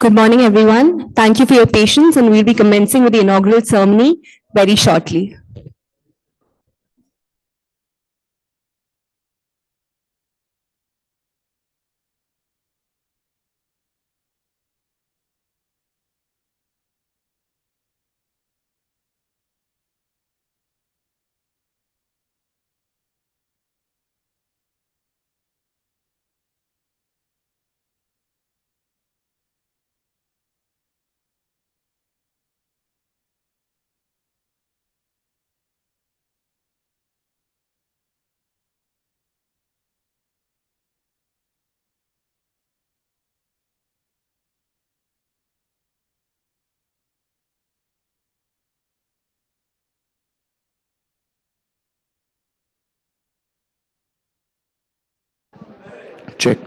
Good morning, everyone. Thank you for your patience, and we'll be commencing with the inaugural ceremony very shortly. Check.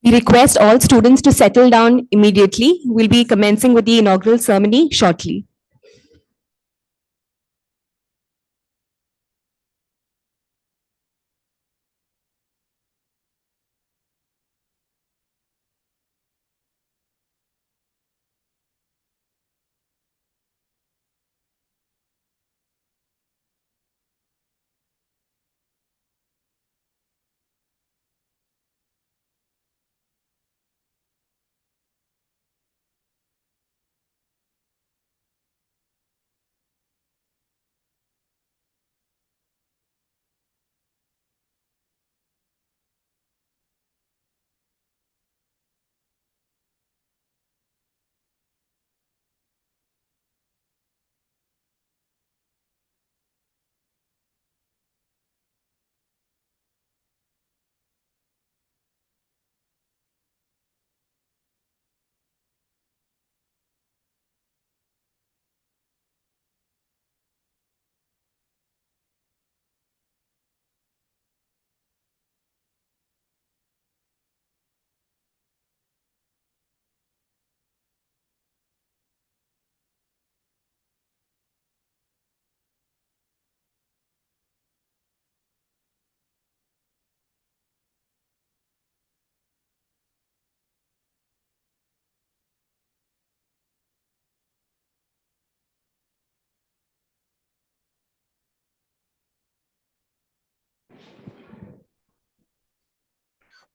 We request all students to settle down immediately. We'll be commencing with the inaugural ceremony shortly.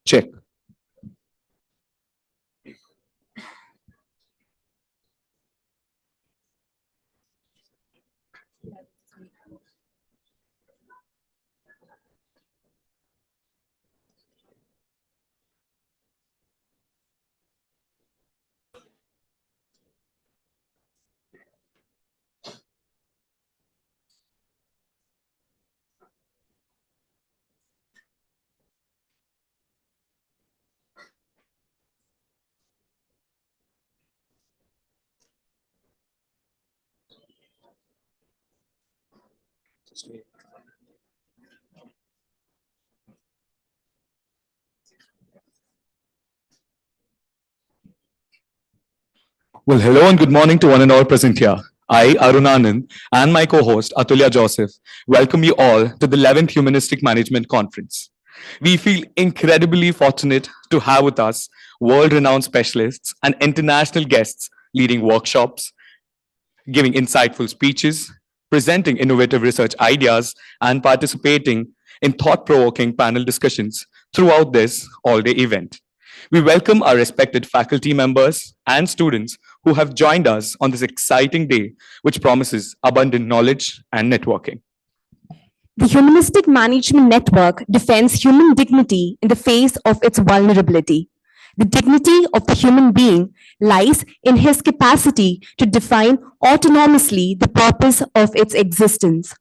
Check. Well, hello and good morning to one and all present here. I, Arunanand, and my co-host Atulya Joseph welcome you all to the 11th Humanistic Management Conference. We feel incredibly fortunate to have with us world-renowned specialists and international guests leading workshops, giving insightful speeches, presenting innovative research ideas, and participating in thought-provoking panel discussions throughout this all-day event. We welcome our respected faculty members and students who have joined us on this exciting day, which promises abundant knowledge and networking. The Humanistic Management Network defends human dignity in the face of its vulnerability. The dignity of the human being lies in his capacity to define autonomously the purpose of its existence.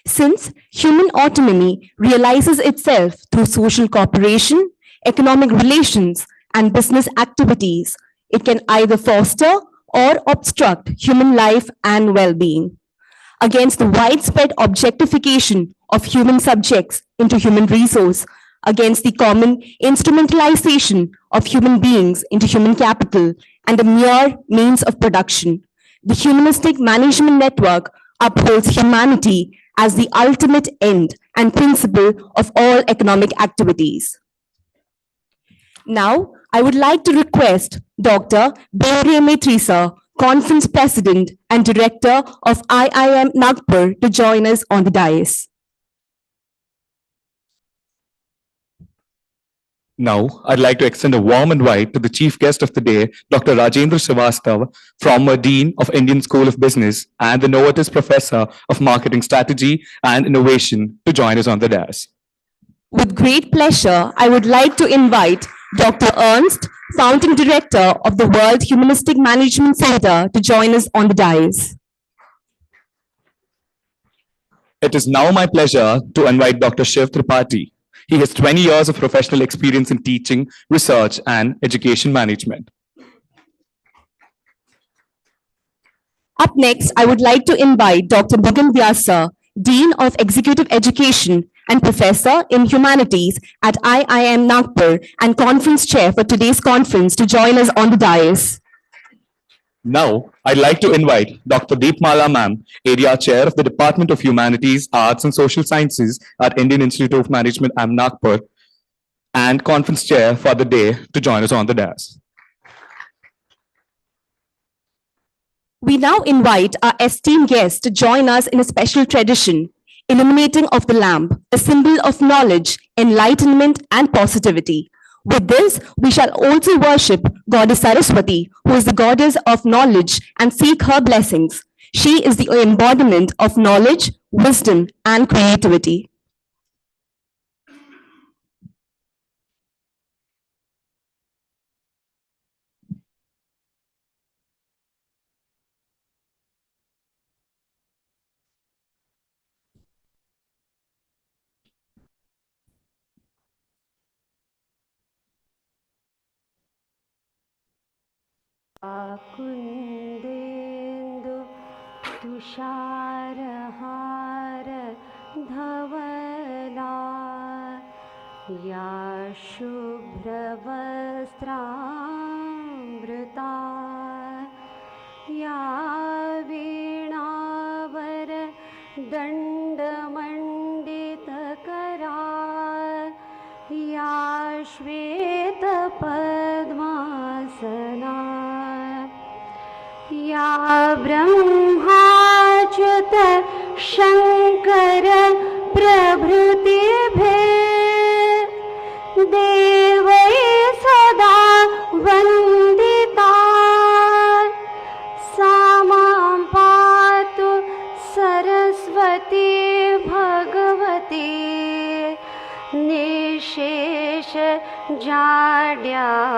Since human autonomy realizes itself through social cooperation, economic relations, and business activities, it can either foster or obstruct human life and well being. Against the widespread objectification of human subjects into human resource, against the common instrumentalization of human beings into human capital and the mere means of production, the Humanistic Management Network upholds humanity as the ultimate end and principle of all economic activities. Now, I would like to request Dr. Bereme Trisa, Conference President and Director of IIM Nagpur, to join us on the dais. Now, I'd like to extend a warm invite to the chief guest of the day, Dr. Rajendra Srivastav, former Dean of Indian School of Business and the Novartis Professor of Marketing Strategy and Innovation, to join us on the dais. With great pleasure, I would like to invite Dr. Ernst, Founding Director of the World Humanistic Management Center, to join us on the dais. It is now my pleasure to invite Dr. Shiv Tripathi. He has 20 years of professional experience in teaching, research, and education management. Up next, I would like to invite Dr. Bhugan Vyasa, Dean of Executive Education and Professor in Humanities at IIM Nagpur and Conference Chair for today's conference, to join us on the dais. Now, I'd like to invite Dr. Deepmala Ma'am, Area Chair of the Department of Humanities, Arts and Social Sciences at Indian Institute of Management, IIM Nagpur, and Conference Chair for the day, to join us on the dais. We now invite our esteemed guests to join us in a special tradition, illuminating of the lamp, a symbol of knowledge, enlightenment, and positivity. With this, we shall also worship Goddess Saraswati, who is the goddess of knowledge, and seek her blessings. She is the embodiment of knowledge, wisdom, and creativity. कुन्देन्दु तुषारहार धवला या शुभ्रवस्त्रामृता या वीणावर दण्डमण्डितकरा या श्वेतपद्मासना या ब्रह्माच्युत शङ्कर प्रभृतिभिः देवैः सदा वन्दिता सा मां पातु Saraswati Bhagwati निशेष जाड्यापहा.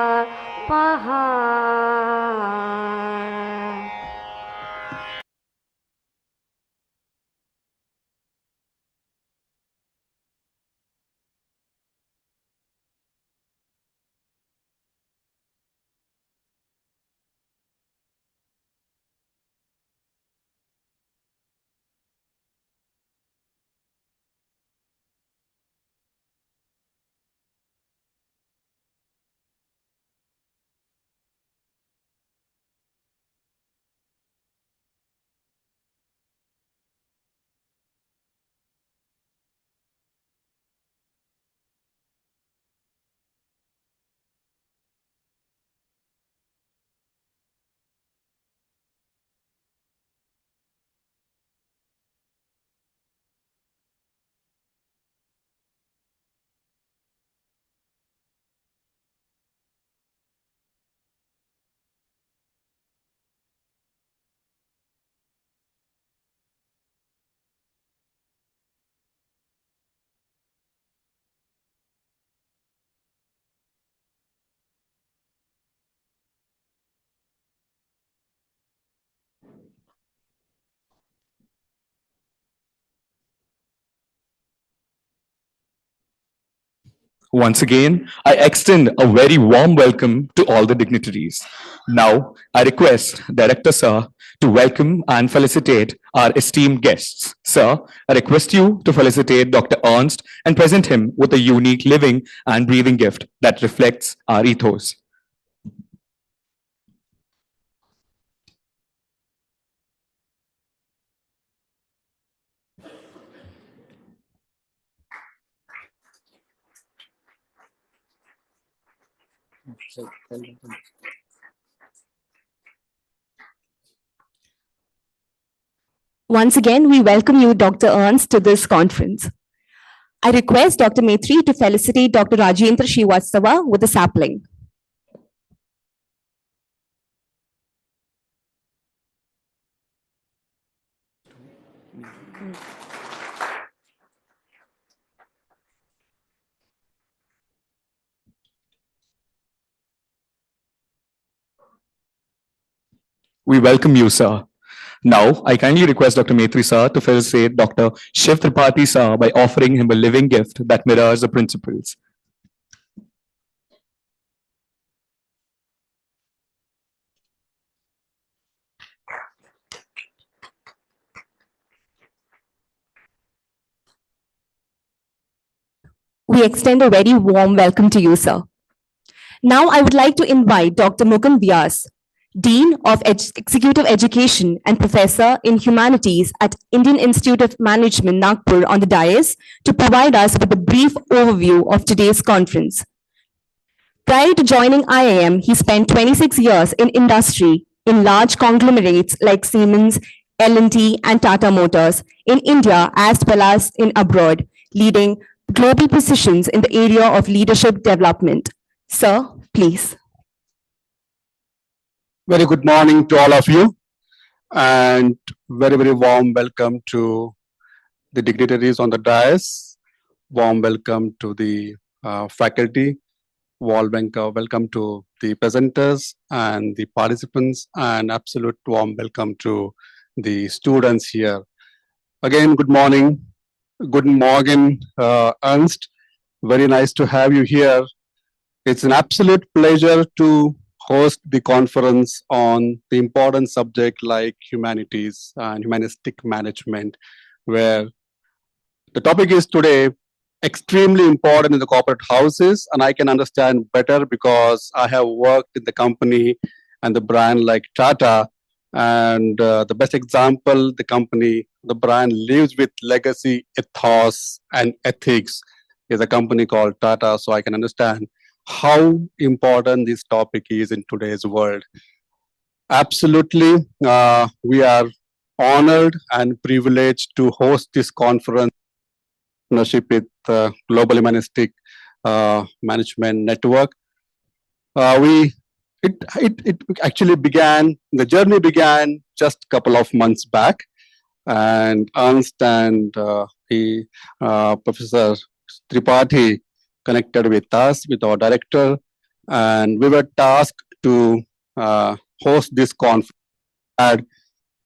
Once again, I extend a very warm welcome to all the dignitaries. Now, I request Director Sir to welcome and felicitate our esteemed guests. Sir, I request you to felicitate Dr. Ernst and present him with a unique living and breathing gift that reflects our ethos. Once again, we welcome you, Dr. Ernst, to this conference. I request Dr. Maitri to felicitate Dr. Rajendra Srivastava with a sapling. We welcome you, sir. Now, I kindly request Dr. Maitri sir to felicitate Dr. Shiv Tripathi sir by offering him a living gift that mirrors the principles. We extend a very warm welcome to you, sir. Now, I would like to invite Dr. Mukund Vyas, Dean of Executive Education and Professor in Humanities at Indian Institute of Management Nagpur on the dais to provide us with a brief overview of today's conference. Prior to joining IIM, he spent 26 years in industry in large conglomerates like Siemens, L&T, and Tata Motors in India as well as in abroad, leading global positions in the area of leadership development. Sir, please. Very good morning to all of you, and very, very warm welcome to the dignitaries on the dais. Warm welcome to the faculty. Warm welcome to the presenters and the participants, and absolute warm welcome to the students here. Again, good morning. Good morning, Ernst. Very nice to have you here. It's an absolute pleasure to host the conference on the important subject like humanities and humanistic management, where the topic is today extremely important in the corporate houses, and I can understand better because I have worked in the company and the brand like Tata, and the best example, the brand lives with legacy, ethos, and ethics is a company called Tata, so I can understand how important this topic is in today's world. Absolutely, we are honored and privileged to host this conference in partnership with Global Humanistic Management Network. It actually began, the journey began just a couple of months back, and Ernst and Professor Tripathi connected with us, with our director, and we were tasked to host this conference. Had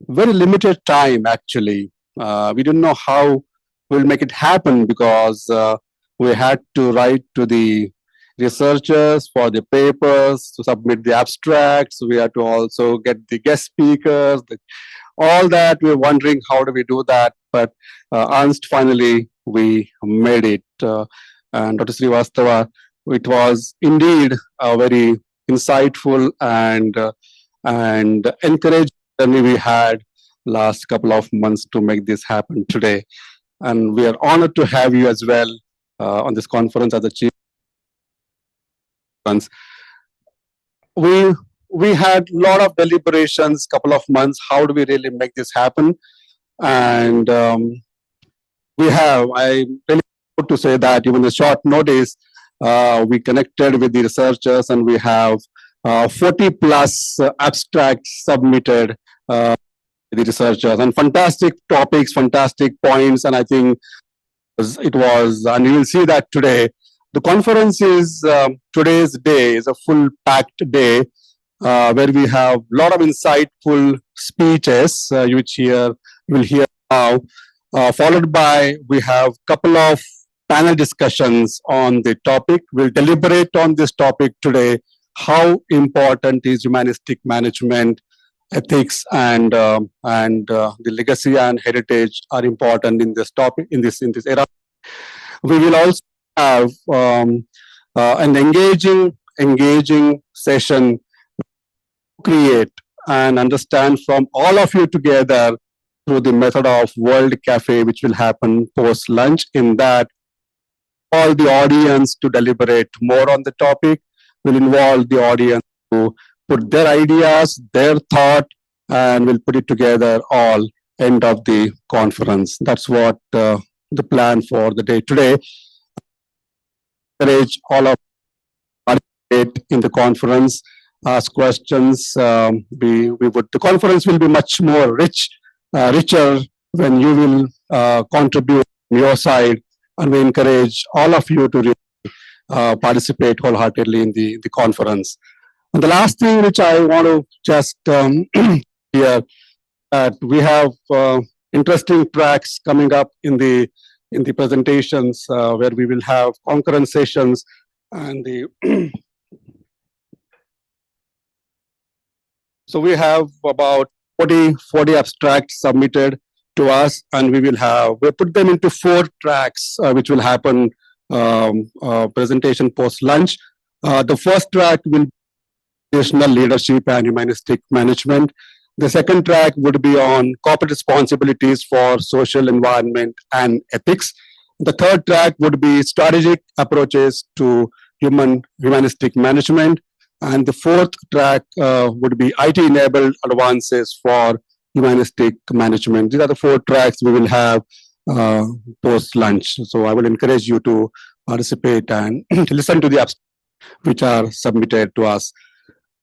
very limited time actually. We didn't know how we'll make it happen because we had to write to the researchers for the papers, to submit the abstracts. We had to also get the guest speakers, all that. We were wondering how do we do that, but Ernst, finally we made it. And Dr. Srivastava, it was indeed a very insightful and encouraging journey we had last couple of months to make this happen today. And we are honored to have you as well on this conference as the chief. We had a lot of deliberations, couple of months. How do we really make this happen? And I'm really proud to say that even a short notice, we connected with the researchers, and we have 40 plus abstracts submitted to the researchers, and fantastic topics, fantastic points. And I think it was, and you will see that today. The conference is, today's day is a full packed day where we have a lot of insightful speeches, which you will hear now, followed by, we have couple of panel discussions on the topic. We'll deliberate on this topic today. How important is humanistic management, ethics, and the legacy and heritage are important in this topic in this era. We will also have an engaging session, create and understand from all of you together through the method of World Cafe, which will happen post lunch. In that, all the audience to deliberate more on the topic. Will involve the audience to put their ideas, their thought, and we'll put it together all end of the conference. That's what the plan for the day today. Encourage all of participate in the conference, ask questions. The conference will be much more richer when you will contribute on your side, and we encourage all of you to participate wholeheartedly in the conference. And the last thing which I want to just here, that we have interesting tracks coming up in the presentations where we will have concurrent sessions and the so we have about 40 abstracts submitted to us, and we put them into 4 tracks which will happen presentation post lunch. The first track will be national leadership and humanistic management. The second track would be on corporate responsibilities for social environment and ethics. The third track would be strategic approaches to humanistic management. And the fourth track would be IT-enabled advances for humanistic management. These are the 4 tracks we will have post-lunch. So I will encourage you to participate and listen to the abstracts which are submitted to us.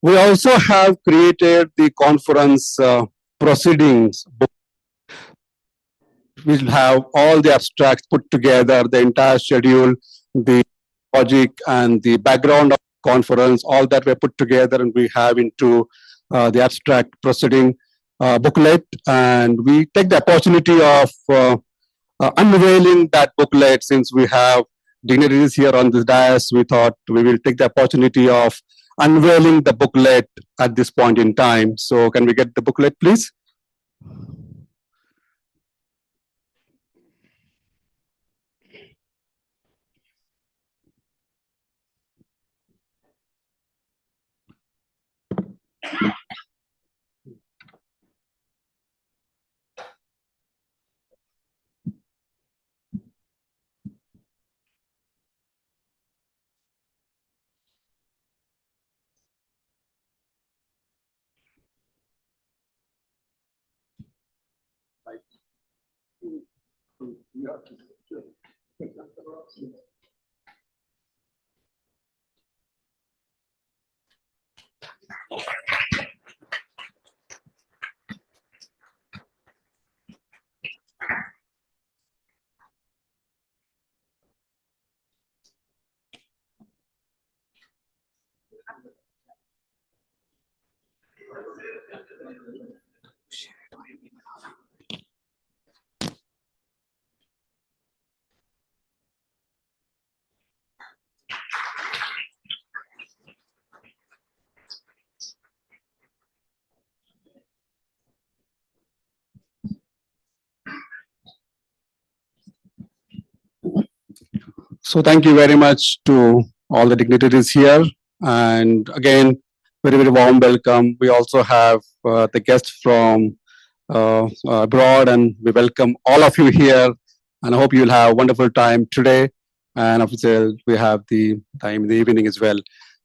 We also have created the conference proceedings book. We'll have all the abstracts put together, the entire schedule, the logic and the background of the conference, all that we put together, and we have into the abstract proceeding booklet. And we take the opportunity of unveiling that booklet. Since we have dignitaries here on this dais, we thought we will take the opportunity of unveiling the booklet at this point in time. So can we get the booklet, please? So thank you very much to all the dignitaries here. And again, very, very warm welcome. We also have the guests from abroad, and we welcome all of you here. And I hope you'll have a wonderful time today. And obviously, we have the time in the evening as well.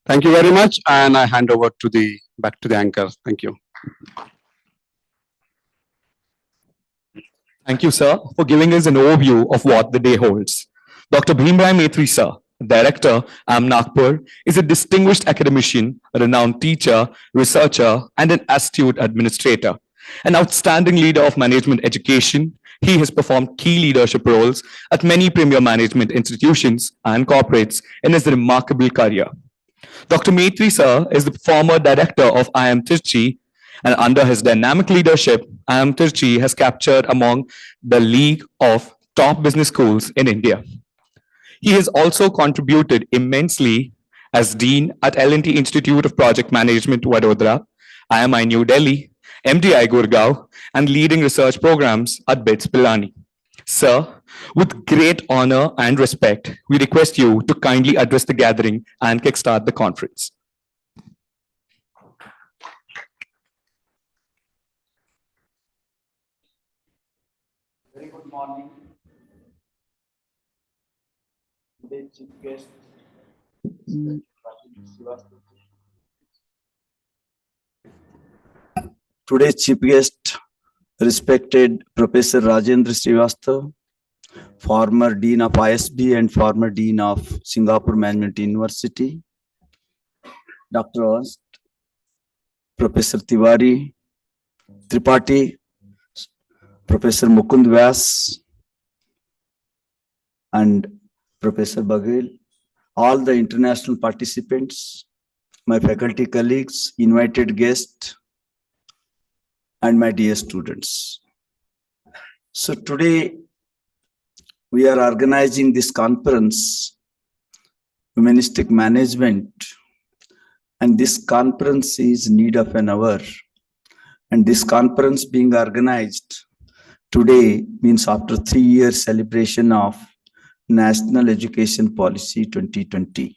Thank you very much. And I hand over to back to the anchor. Thank you. Thank you, sir, for giving us an overview of what the day holds. Dr. Bhimrai Maitre, sir, Director, IIM Nagpur, is a distinguished academician, a renowned teacher, researcher, and an astute administrator. An outstanding leader of management education, he has performed key leadership roles at many premier management institutions and corporates in his remarkable career. Dr. Maitre, sir, is the former director of IIM Tirchi, and under his dynamic leadership, IIM Tirchi has captured among the league of top business schools in India. He has also contributed immensely as Dean at L&T Institute of Project Management, Vadodara, IIM New Delhi, MTI Gurgaon, and leading research programs at BITS Pilani. Sir, with great honor and respect, we request you to kindly address the gathering and kickstart the conference. Very good morning. Today's chief guest, respected Professor Rajendra Srivastav, former Dean of ISB and former Dean of Singapore Management University, Dr. Ernst, Professor Tripathi, Professor Mukund Vyas, and Professor Baghel, all the international participants, my faculty colleagues, invited guests, and my dear students. So today we are organizing this conference, Humanistic Management, and this conference is in need of an hour. And this conference being organized today means after 3 years celebration of National Education Policy 2020.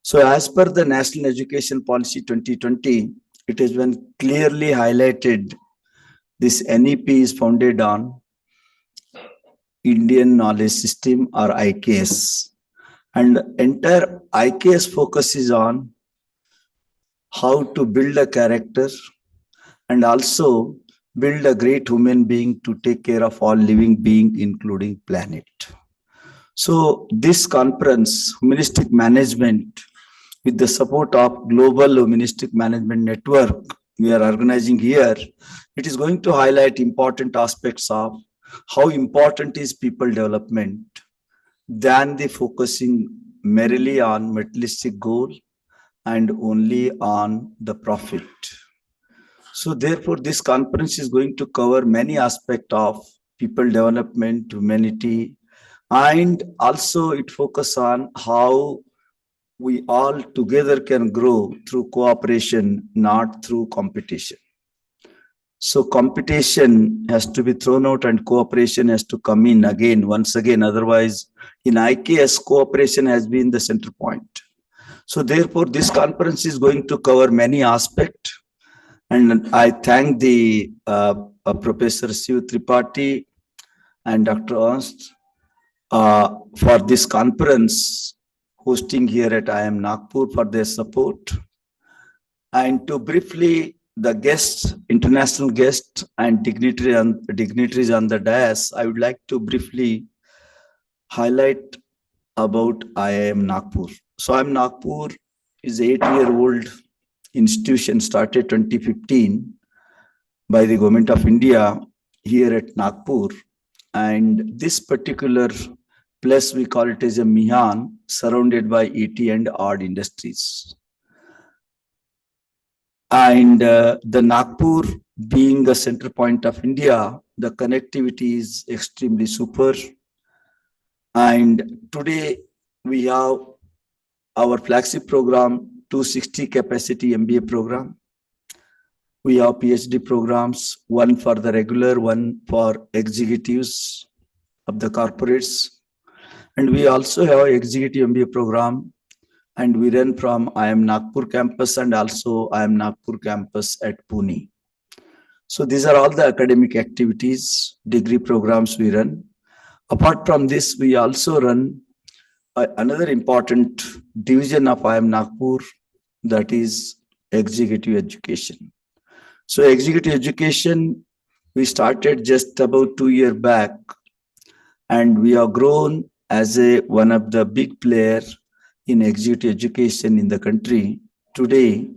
So as per the National Education Policy 2020, it has been clearly highlighted this NEP is founded on Indian Knowledge System or IKS. And entire IKS focuses on how to build a character and also build a great human being to take care of all living beings, including planet. So this conference, Humanistic Management, with the support of Global Humanistic Management Network, we are organizing here. It is going to highlight important aspects of how important is people development than the focusing merely on materialistic goal and only on the profit. So therefore, this conference is going to cover many aspects of people development, humanity, and also it focuses on how we all together can grow through cooperation, not through competition. So competition has to be thrown out and cooperation has to come in again, once again. Otherwise, in IKS, cooperation has been the center point. So therefore, this conference is going to cover many aspects. And I thank the Professor Siv Tripathi and Dr. Ernst for this conference hosting here at IIM Nagpur for their support. And to briefly, the guests, international guests and dignitaries on the dais, I would like to briefly highlight about IIM Nagpur. So IIM Nagpur is an 8-year-old institution started 2015 by the Government of India here at Nagpur. And this particular place, we call it as a Mihan, surrounded by 80 and odd industries. And the Nagpur being a center point of India, the connectivity is extremely super. And today we have our flagship program, 260 capacity MBA program. We have PhD programs, one for the regular, one for executives of the corporates. And we also have executive MBA program, and we run from IIM Nagpur campus and also IIM Nagpur campus at Pune. So these are all the academic activities, degree programs we run. Apart from this, we also run another important division of IIM Nagpur, that is executive education. So executive education, we started just about 2 years back, and we have grown as one of the big players in executive education in the country. Today,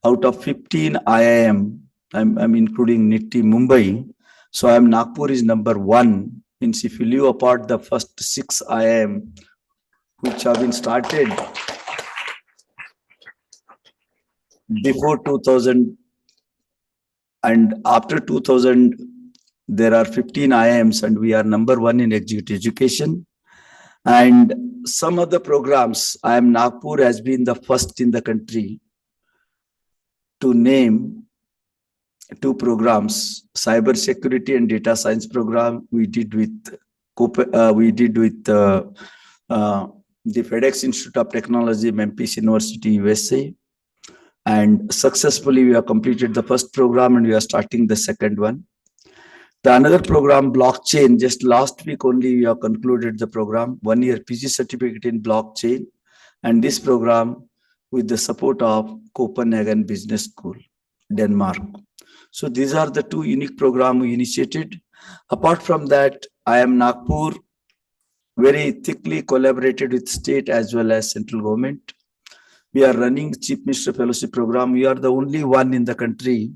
out of 15 IIM, I'm including NITI Mumbai, so IIM Nagpur is number 1. Means if you leave apart the first 6 IIM, which have been started before 2000 and after 2000, there are 15 IIMs and we are number 1 in executive education. And some of the programs, IIM Nagpur has been the first in the country to name 2 programs, cyber security and data science program. We did with the FedEx Institute of Technology, Memphis University, USA. And successfully, we have completed the first program and we are starting the second one. The another program, blockchain, just last week only we have concluded the program, 1-year PG certificate in blockchain. And this program with the support of Copenhagen Business School, Denmark. So these are the 2 unique programs we initiated. Apart from that, IIM Nagpur very thickly collaborated with state as well as central government. We are running Chief Minister Fellowship Program. We are the only one in the country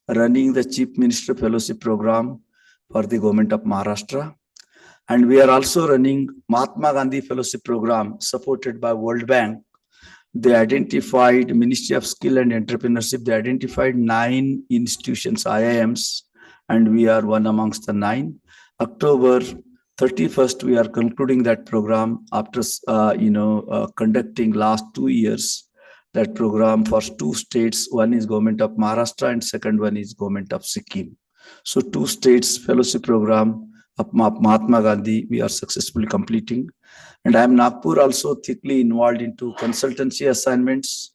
running the Chief Minister Fellowship Program for the government of Maharashtra. And we are also running Mahatma Gandhi Fellowship Program supported by World Bank. They identified Ministry of Skill and Entrepreneurship. They identified 9 institutions, IIMs, and we are one amongst the 9. October 31st, we are concluding that program after, conducting last 2 years, that program for 2 states. One is government of Maharashtra and second one is government of Sikkim. So 2 states fellowship program of Mahatma Gandhi, we are successfully completing. And IIM Nagpur also thickly involved into consultancy assignments.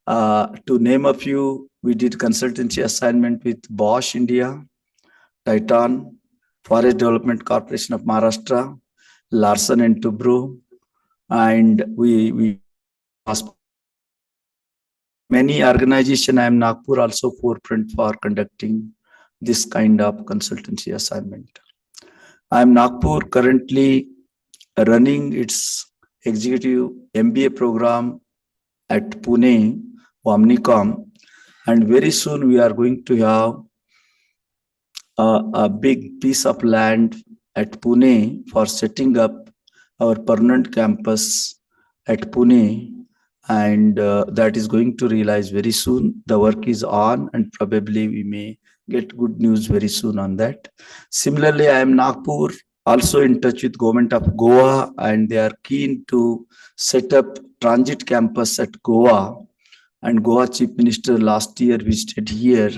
To name a few, we did consultancy assignment with Bosch India, Titan, Forest Development Corporation of Maharashtra, Larsen and Toubro, and we many organizations. IIM Nagpur also forefront for conducting this kind of consultancy assignment. IIM Nagpur currently running its executive MBA program at Pune, Omnicom, and very soon we are going to have a big piece of land at Pune for setting up our permanent campus at Pune, and that is going to realize very soon. The work is on and probably we may get good news very soon on that. Similarly, IIM Nagpur also in touch with government of Goa, and they are keen to set up transit campus at Goa. And Goa Chief Minister last year visited here,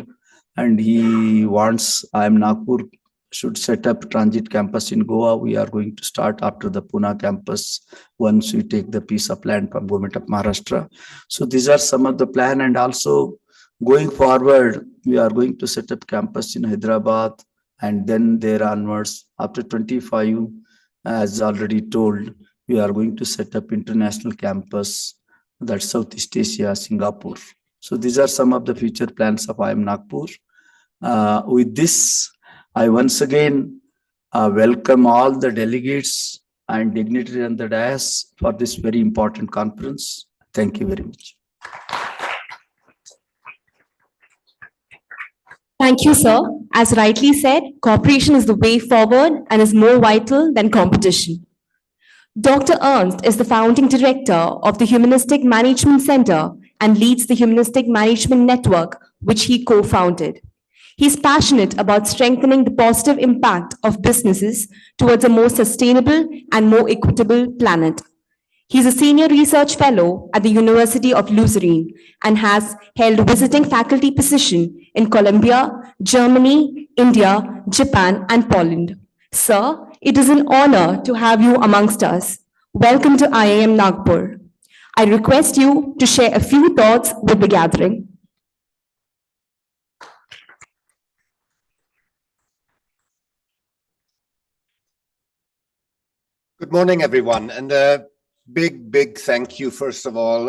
and he wants IIM Nagpur should set up transit campus in Goa. We are going to start after the Pune campus once we take the piece of land from government of Maharashtra. So these are some of the plan, and also going forward, we are going to set up campus in Hyderabad, and then there onwards, after 25, as already told, we are going to set up international campus, that's Southeast Asia, Singapore. So these are some of the future plans of IIM Nagpur. With this, I once again welcome all the delegates and dignitaries on the dais for this very important conference. Thank you very much. Thank you, sir. As rightly said, cooperation is the way forward and is more vital than competition. Dr. Ernst is the founding director of the Humanistic Management Center and leads the Humanistic Management Network, which he co-founded. He's passionate about strengthening the positive impact of businesses towards a more sustainable and more equitable planet. He's a senior research fellow at the University of Luzern and has held visiting faculty position in Colombia, Germany, India, Japan, and Poland. Sir, it is an honor to have you amongst us. Welcome to IIM Nagpur. I request you to share a few thoughts with the gathering. Good morning, everyone, and a big thank you, first of all,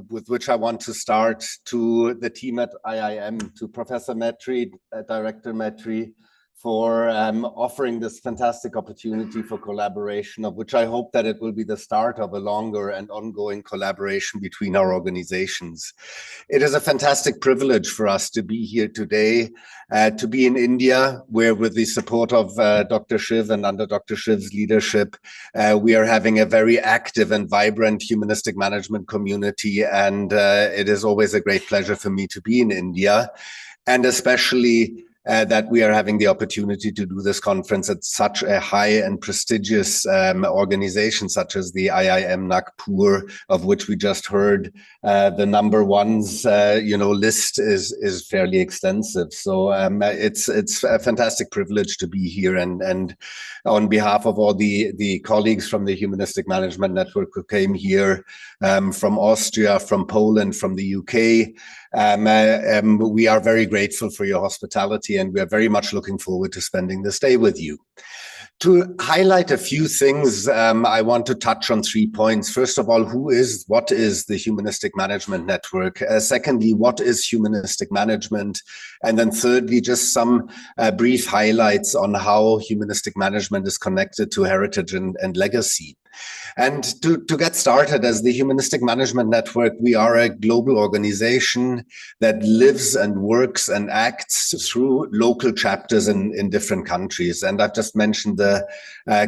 with which I want to start, to the team at IIM, to Professor Metri, Director Metri, for offering this fantastic opportunity for collaboration, of which I hope that it will be the start of a longer and ongoing collaboration between our organizations. It is a fantastic privilege for us to be here today, to be in India, where with the support of Dr. Shiv and under Dr. Shiv's leadership, we are having a very active and vibrant humanistic management community. And it is always a great pleasure for me to be in India, and especially that we are having the opportunity to do this conference at such a high and prestigious organization such as the IIM Nagpur, of which we just heard the number ones list is fairly extensive. So it's a fantastic privilege to be here, and on behalf of all the colleagues from the Humanistic Management Network who came here from Austria, from Poland, from the UK, we are very grateful for your hospitality, and we are very much looking forward to spending this day with you. To highlight a few things, I want to touch on 3 points. First of all, what is the Humanistic Management Network? Secondly, what is humanistic management? And then thirdly, just some brief highlights on how humanistic management is connected to heritage and legacy. And to get started, as the Humanistic Management Network, we are a global organization that lives and works and acts through local chapters in different countries. And I've just mentioned the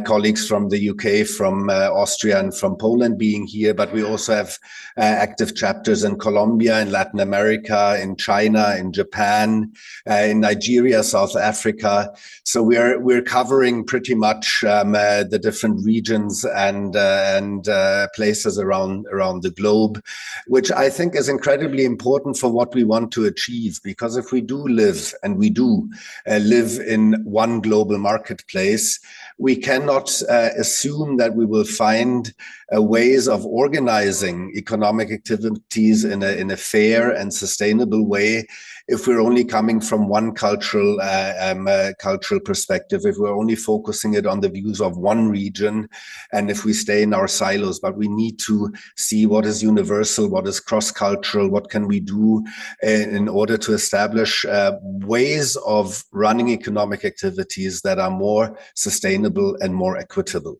colleagues from the UK, from Austria, and from Poland being here, but we also have active chapters in Colombia, in Latin America, in China, in Japan, in Nigeria, South Africa. So we're covering pretty much the different regions and places around the globe, which I think is incredibly important for what we want to achieve. Because if we do live, and we do live in one global marketplace, we cannot assume that we will find ways of organizing economic activities in a fair and sustainable way if we're only coming from one cultural perspective, if we're only focusing it on the views of one region, and if we stay in our silos. But we need to see what is universal, what is cross-cultural, what can we do in order to establish ways of running economic activities that are more sustainable and more equitable.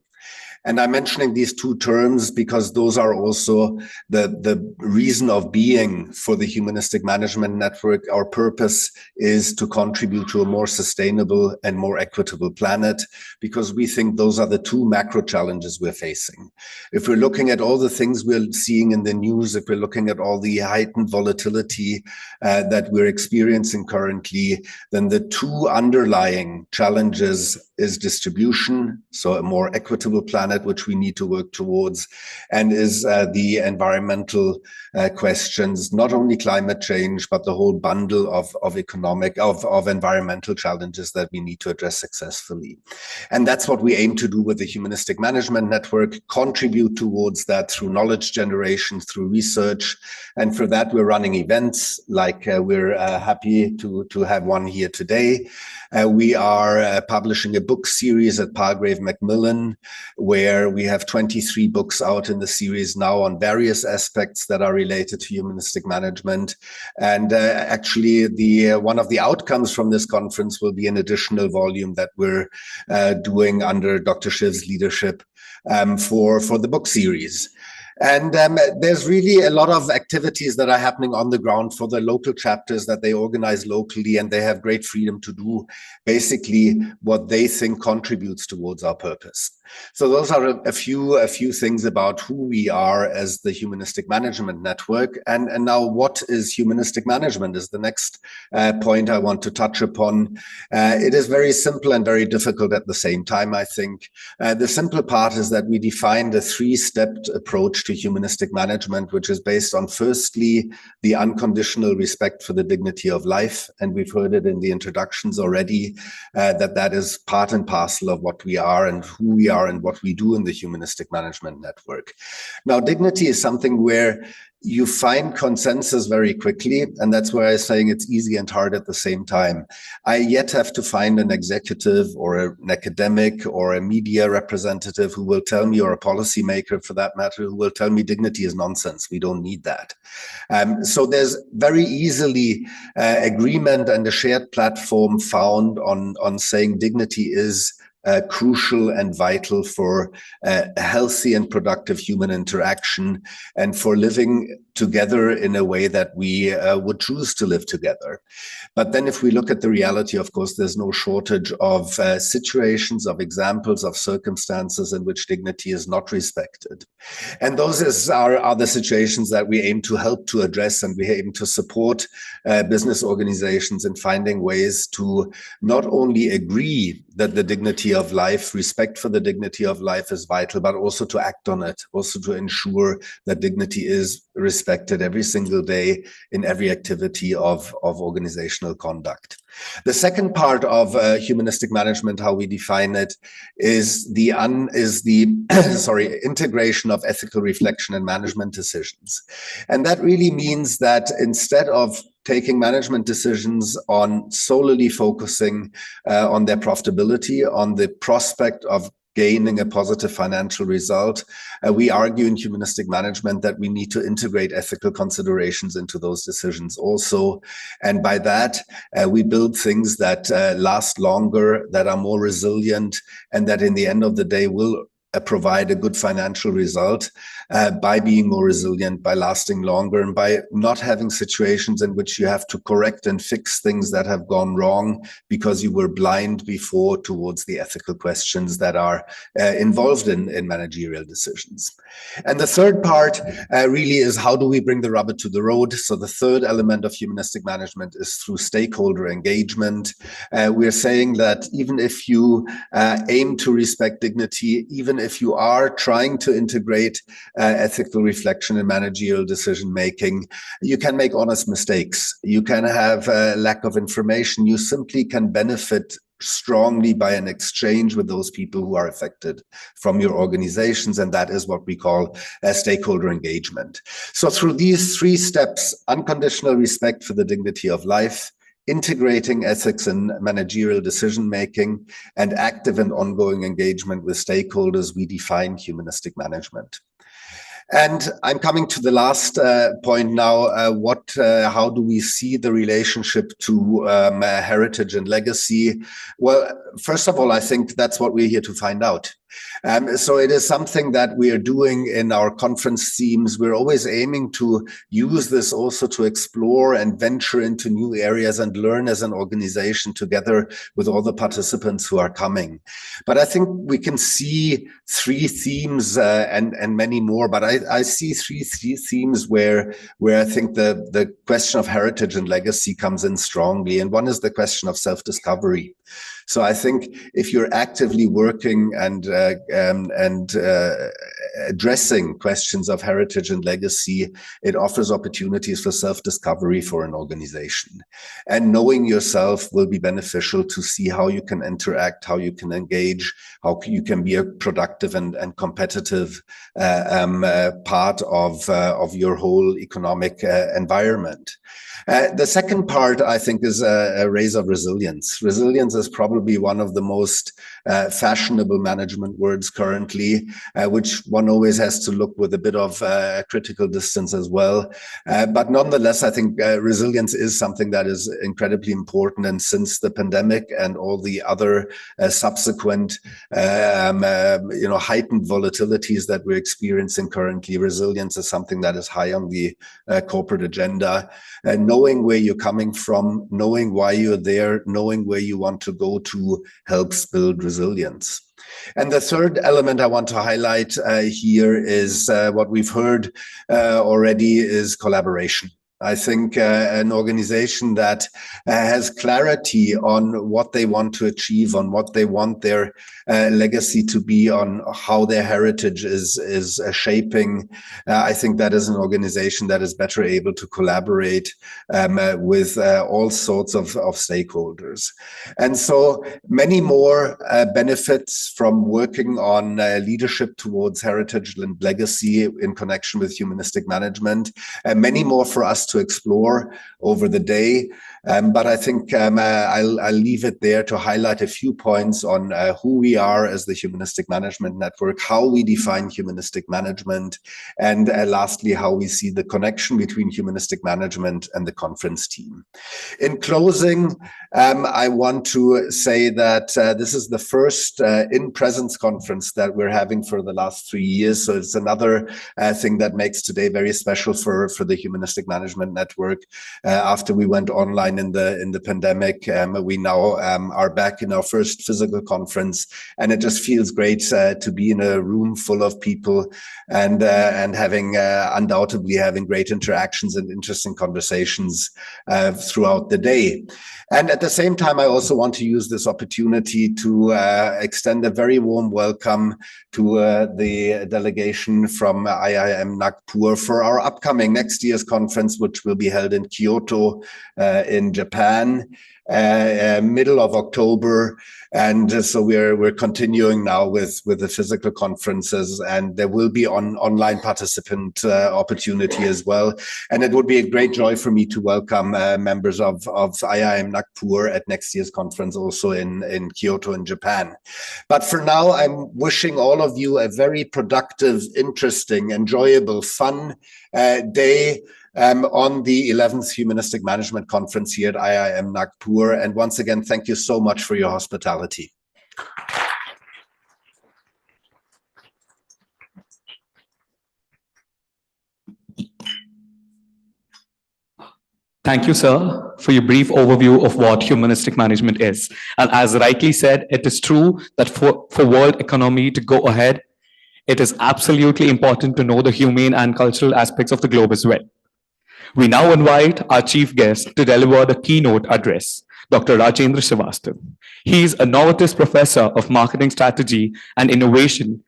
And I'm mentioning these two terms because those are also the reason of being for the Humanistic Management Network. Our purpose is to contribute to a more sustainable and more equitable planet, because we think those are the two macro challenges we're facing. If we're looking at all the things we're seeing in the news, if we're looking at all the heightened volatility that we're experiencing currently, then the two underlying challenges is distribution, so a more equitable planet, which we need to work towards, and is the environmental questions, not only climate change, but the whole bundle of environmental challenges that we need to address successfully. And that's what we aim to do with the Humanistic Management Network, contribute towards that through knowledge generation, through research. And for that, we're running events like we're happy to have one here today. We are publishing a book series at Palgrave Macmillan, where we have 23 books out in the series now on various aspects that are related to humanistic management. And actually, one of the outcomes from this conference will be an additional volume that we're doing under Dr. Shiv's leadership for the book series. And there's really a lot of activities that are happening on the ground for the local chapters that they organize locally, and they have great freedom to do basically what they think contributes towards our purpose. So those are a few things about who we are as the Humanistic Management Network. And now, what is humanistic management is the next point I want to touch upon. It is very simple and very difficult at the same time, I think. The simple part is that we defined a three-stepped approach to humanistic management, which is based on, firstly, the unconditional respect for the dignity of life. And we've heard it in the introductions already, that is part and parcel of what we are and who we are and what we do in the Humanistic Management Network. Now, dignity is something where you find consensus very quickly, and that's where I'm saying it's easy and hard at the same time. I yet have to find an executive or an academic or a media representative who will tell me, or a policymaker for that matter, who will tell me dignity is nonsense. We don't need that. So there's very easily agreement and a shared platform found on saying dignity is crucial and vital for a healthy and productive human interaction, and for living together in a way that we would choose to live together. But then if we look at the reality, of course, there's no shortage of situations, of examples, of circumstances in which dignity is not respected. And those are the situations that we aim to help to address, and we aim to support business organizations in finding ways to not only agree that the dignity of life, respect for the dignity of life is vital, but also to act on it, also to ensure that dignity is respected every single day in every activity of organizational conduct. The second part of humanistic management, how we define it, is the integration of ethical reflection in management decisions. And that really means that instead of taking management decisions on solely focusing on their profitability, on the prospect of gaining a positive financial result, we argue in humanistic management that we need to integrate ethical considerations into those decisions also. And by that, we build things that last longer, that are more resilient, and that in the end of the day will provide a good financial result by being more resilient, by lasting longer, and by not having situations in which you have to correct and fix things that have gone wrong because you were blind before towards the ethical questions that are involved in managerial decisions. And the third part really is, how do we bring the rubber to the road? So the third element of humanistic management is through stakeholder engagement. We're saying that even if you aim to respect dignity, even if you are trying to integrate ethical reflection in managerial decision making, you can make honest mistakes. You can have a lack of information. You simply can benefit strongly by an exchange with those people who are affected from your organizations, and that is what we call stakeholder engagement. So through these three steps, unconditional respect for the dignity of life, integrating ethics in managerial decision-making, and active and ongoing engagement with stakeholders, we define humanistic management. And I'm coming to the last point now. How do we see the relationship to heritage and legacy? Well, first of all, I think that's what we're here to find out. So it is something that we are doing in our conference themes. We're always aiming to use this also to explore and venture into new areas and learn as an organization together with all the participants who are coming. But I think we can see three themes and many more, but I see three themes where I think the question of heritage and legacy comes in strongly. And one is the question of self-discovery. So I think if you're actively working and addressing questions of heritage and legacy, it offers opportunities for self-discovery for an organization. And knowing yourself will be beneficial to see how you can interact, how you can engage, how you can be a productive and competitive part of your whole economic environment. The second part, I think, is a raise of resilience. Resilience is probably one of the most fashionable management words currently, which one always has to look with a bit of critical distance as well. But nonetheless, I think resilience is something that is incredibly important. And since the pandemic and all the other subsequent, heightened volatilities that we're experiencing currently, resilience is something that is high on the corporate agenda. Knowing where you're coming from, knowing why you're there, knowing where you want to go to helps build resilience. And the third element I want to highlight here is what we've heard already is collaboration. I think an organization that has clarity on what they want to achieve, on what they want their legacy to be, on how their heritage is shaping, I think that is an organization that is better able to collaborate with all sorts of stakeholders. And so many more benefits from working on leadership towards heritage and legacy in connection with humanistic management, many more for us to explore over the day. But I think I'll leave it there to highlight a few points on who we are as the Humanistic Management Network, how we define humanistic management, and lastly, how we see the connection between humanistic management and the conference team. In closing, I want to say that this is the first in-presence conference that we're having for the last 3 years. So it's another thing that makes today very special for the Humanistic Management Network. After we went online in the pandemic, we now are back in our first physical conference, and it just feels great to be in a room full of people and having undoubtedly having great interactions and interesting conversations throughout the day. And at the same time, I also want to use this opportunity to extend a very warm welcome to the delegation from IIM Nagpur for our upcoming next year's conference, which will be held in Kyoto in Japan, middle of October. And so we're continuing now with the physical conferences, and there will be online participant opportunity as well. And it would be a great joy for me to welcome members of IIM Nagpur at next year's conference, also in Kyoto in Japan. But for now, I'm wishing all of you a very productive, interesting, enjoyable, fun day on the 11th Humanistic Management Conference here at IIM Nagpur. And once again, thank you so much for your hospitality. Thank you, sir, for your brief overview of what humanistic management is. And as rightly said, it is true that for world economy to go ahead, it is absolutely important to know the humane and cultural aspects of the globe as well. We now invite our chief guest to deliver the keynote address, Dr. Rajendra Srivastav. He is a Novartis Professor of Marketing Strategy and Innovation,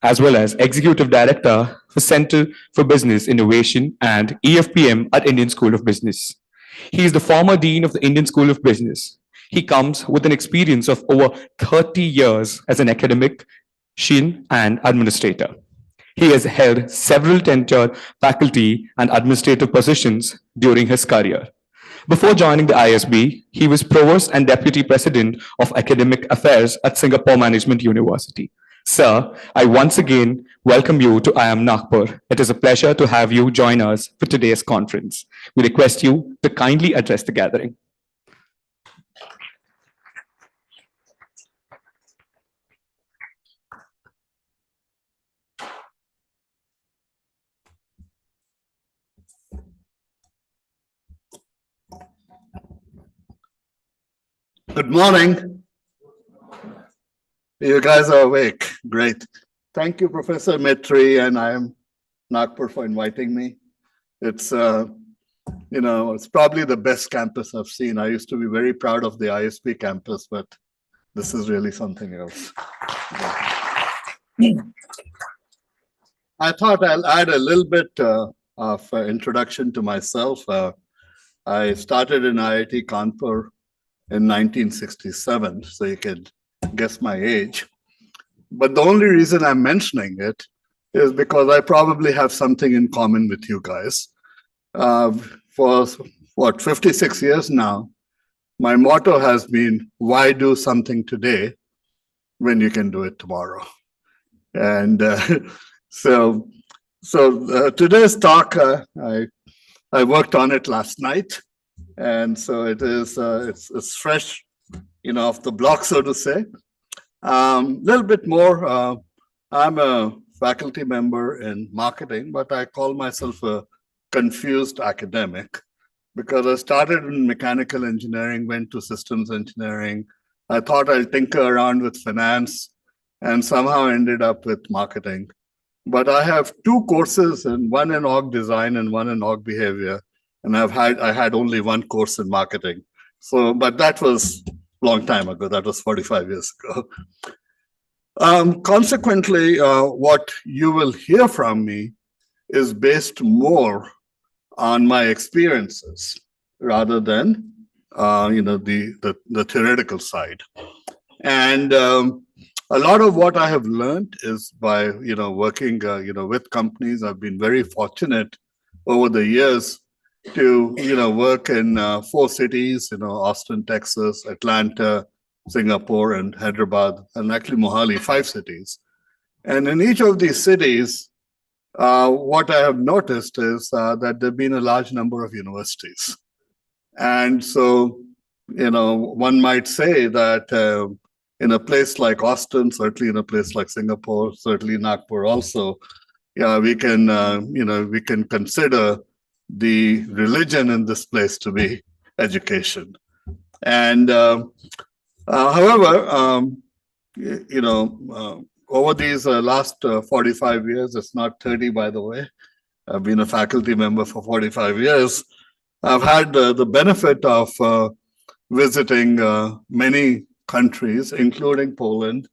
as well as Executive Director for Center for Business Innovation and EFPM at Indian School of Business. He is the former Dean of the Indian School of Business. He comes with an experience of over 30 years as an academic, and administrator. He has held several tenured faculty and administrative positions during his career. Before joining the ISB, he was Provost and Deputy President of Academic Affairs at Singapore Management University. Sir, I once again welcome you to IIM Nagpur. It is a pleasure to have you join us for today's conference. We request you to kindly address the gathering. Good morning. You guys are awake. Great. Thank you, Professor Metri and IIM Nagpur for inviting me. It's, it's probably the best campus I've seen. I used to be very proud of the ISB campus, but this is really something else. I thought I'll add a little bit of introduction to myself. I started in IIT Kanpur in 1967, so you can guess my age. But the only reason I'm mentioning it is because I probably have something in common with you guys. For what, 56 years now, my motto has been, why do something today when you can do it tomorrow? And so today's talk, I worked on it last night. And so it is, it's fresh, off the block, so to say. Little bit more, I'm a faculty member in marketing, but I call myself a confused academic because I started in mechanical engineering, went to systems engineering. I thought I'd tinker around with finance and somehow ended up with marketing. But I have 2 courses, and one in org design and one in org behavior. And I had only 1 course in marketing. So, but that was a long time ago. That was 45 years ago. Consequently, what you will hear from me is based more on my experiences rather than, the theoretical side. And a lot of what I have learned is by, working, with companies. I've been very fortunate over the years to, work in 4 cities, Austin, Texas, Atlanta, Singapore, and Hyderabad, and actually Mohali, 5 cities. And in each of these cities, what I have noticed is that there have been a large number of universities. And so, one might say that in a place like Austin, certainly in a place like Singapore, certainly Nagpur also, yeah, we can consider the religion in this place to be education. And however, over these last 45 years, it's not 30, by the way. I've been a faculty member for 45 years. I've had the benefit of visiting many countries, including Poland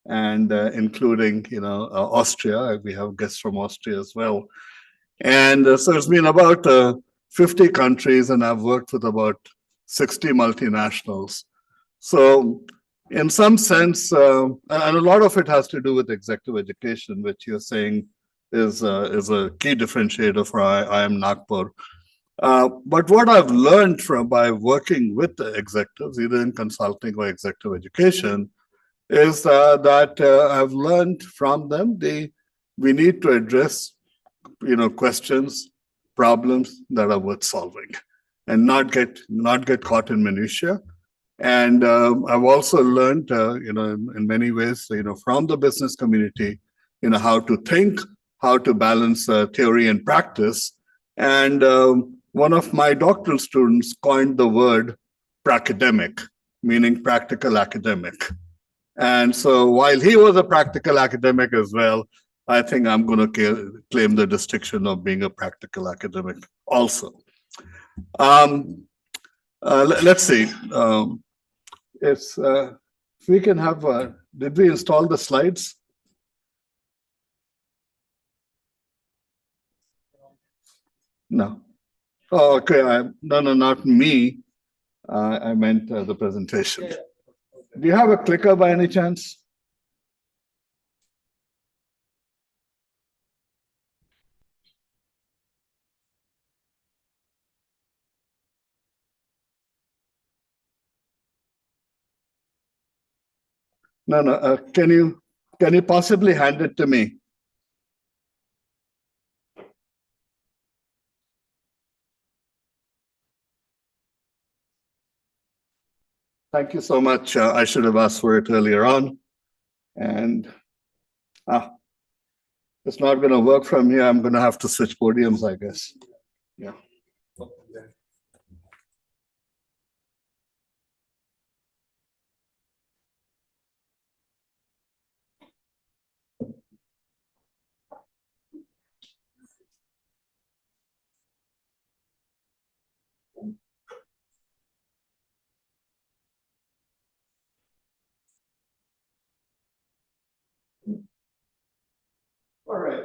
and including, Austria. We have guests from Austria as well. And so it's been about 50 countries, and I've worked with about 60 multinationals. So in some sense, and a lot of it has to do with executive education, which you're saying is a key differentiator for IIM Nagpur. But what I've learned by working with the executives, either in consulting or executive education, is that I've learned from them we need to address questions, problems that are worth solving, and not get caught in minutiae. And I've also learned, in many ways, from the business community, how to think, how to balance theory and practice. And one of my doctoral students coined the word pracademic, meaning practical academic. And so while he was a practical academic as well, I think I'm going to claim the distinction of being a practical academic also. Let's see. If we can have, did we install the slides? No. Oh, okay. No, not me. I meant the presentation. Do you have a clicker by any chance? No. Can you possibly hand it to me? Thank you so much. I should have asked for it earlier on. And it's not going to work from here. I'm going to have to switch podiums, I guess. Yeah. All right.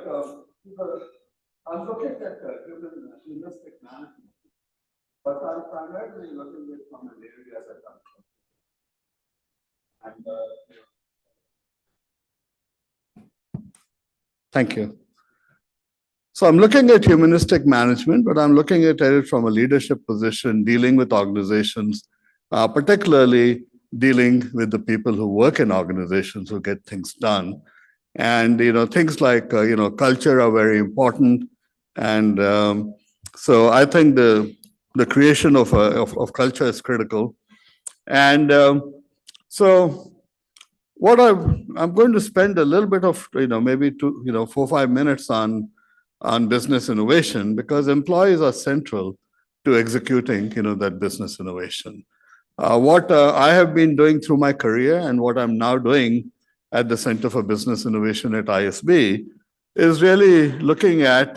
I'm looking at humanistic management, but I'm primarily looking at it from an area that I'm from. And thank you. So I'm looking at humanistic management, but I'm looking at it from a leadership position, dealing with organizations, particularly dealing with the people who work in organizations who get things done. And things like culture are very important, and so I think the creation of culture is critical. And so what I'm going to spend a little bit of maybe 4 or 5 minutes on business innovation, because employees are central to executing that business innovation. What I have been doing through my career and what I'm now doing at the Center for Business Innovation at ISB is really looking at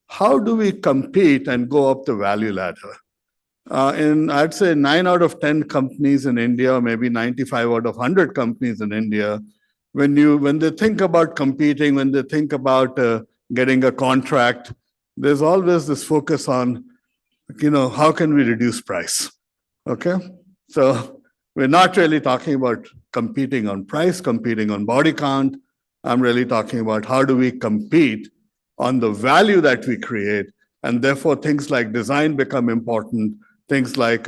how do we compete and go up the value ladder. I'd say 9 out of 10 companies in India, or maybe 95 out of 100 companies in India, when they think about competing, when they think about getting a contract, there's always this focus on, how can we reduce price? Okay, so we're not really talking about competing on price, competing on body count. I'm really talking about how do we compete on the value that we create And therefore, things like design become important, things like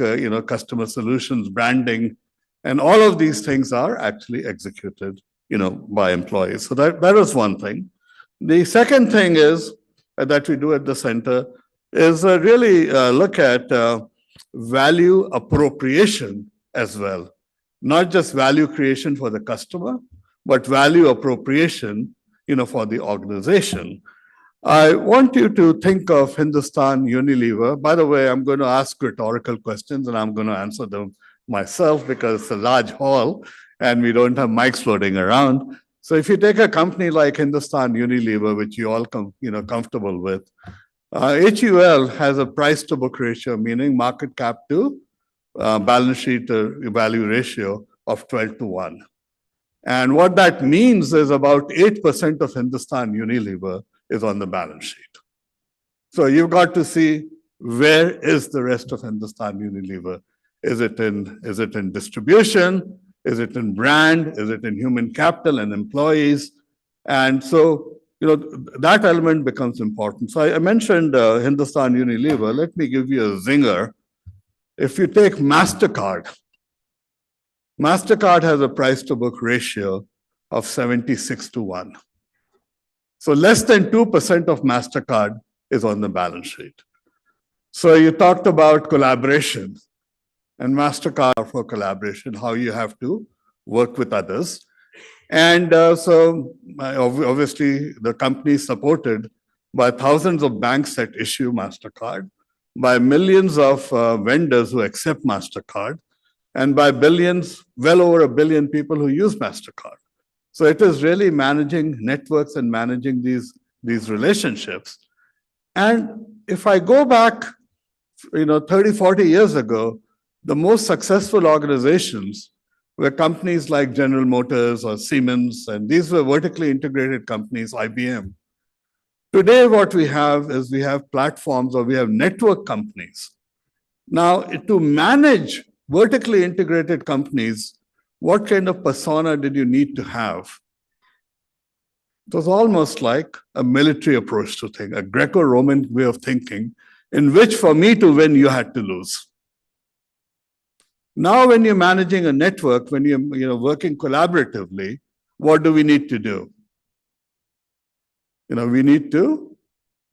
customer solutions, branding, and all of these things are actually executed by employees. So that is one thing. The second thing is that we do at the center is really look at value appropriation as well. Not just value creation for the customer, but value appropriation, for the organization. I want you to think of Hindustan Unilever. By the way, I'm going to ask rhetorical questions and I'm going to answer them myself because it's a large hall and we don't have mics floating around. So if you take a company like Hindustan Unilever, which you all comfortable with, HUL has a price to book ratio, meaning market cap to balance sheet value ratio of 12:1. And what that means is about 8% of Hindustan Unilever is on the balance sheet. So you've got to see where is the rest of Hindustan Unilever. Is it in distribution? Is it in brand? Is it in human capital and employees? And so, that element becomes important. So I mentioned Hindustan Unilever. Let me give you a zinger. If you take MasterCard has a price to book ratio of 76:1. So less than 2% of MasterCard is on the balance sheet. So you talked about collaboration and MasterCard for collaboration, how you have to work with others. And so obviously the company is supported by thousands of banks that issue MasterCard, by millions of vendors who accept MasterCard, and by billions, well over 1 billion people who use MasterCard. So it is really managing networks and managing these relationships. And if I go back, 30, 40 years ago, the most successful organizations were companies like General Motors or Siemens, and these were vertically integrated companies, IBM. Today, what we have is we have platforms or we have network companies. Now, to manage vertically integrated companies, what kind of persona did you need to have? It was almost like a military approach to things, a Greco-Roman way of thinking, in which for me to win, you had to lose. Now, when you're managing a network, when you're working collaboratively, what do we need to do? We need to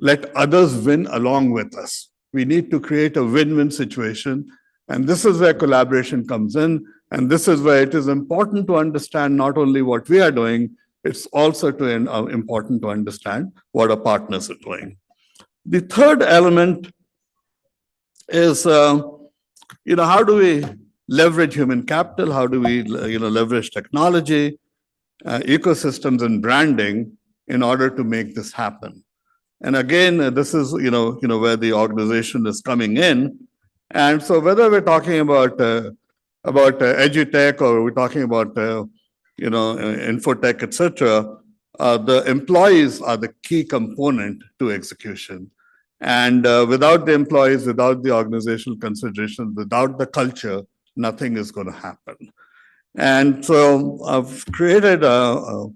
let others win along with us. We need to create a win-win situation. And this is where collaboration comes in. And this is where it is important to understand not only what we are doing, it's also important to understand what our partners are doing. The third element is, how do we leverage human capital? How do we, leverage technology, ecosystems, and branding in order to make this happen? And again, this is, where the organization is coming in. And so whether we're talking about edutech or we're talking about, infotech, etc., the employees are the key component to execution. And without the employees, without the organizational consideration, without the culture, nothing is going to happen. And so I've created a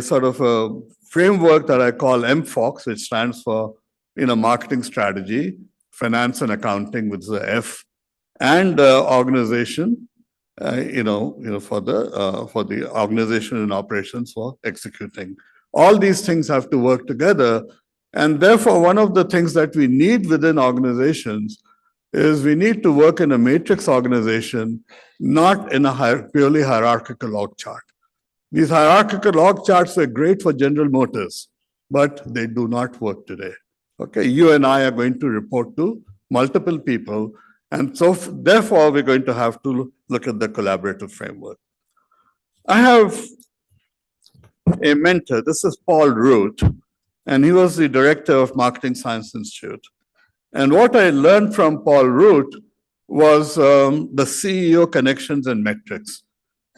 sort of a framework that I call MFOX, which stands for, marketing strategy, finance and accounting, with the F, and organization, for the organization and operations for executing. All these things have to work together. And therefore, one of the things that we need within organizations is we need to work in a matrix organization, not in a purely hierarchical org chart. These hierarchical org charts were great for General Motors, but they do not work today. Okay, you and I are going to report to multiple people, and so therefore we're going to have to look at the collaborative framework. I have a mentor. This is Paul Root, and he was the director of Marketing Science Institute. And what I learned from Paul Root was the CEO connections and metrics.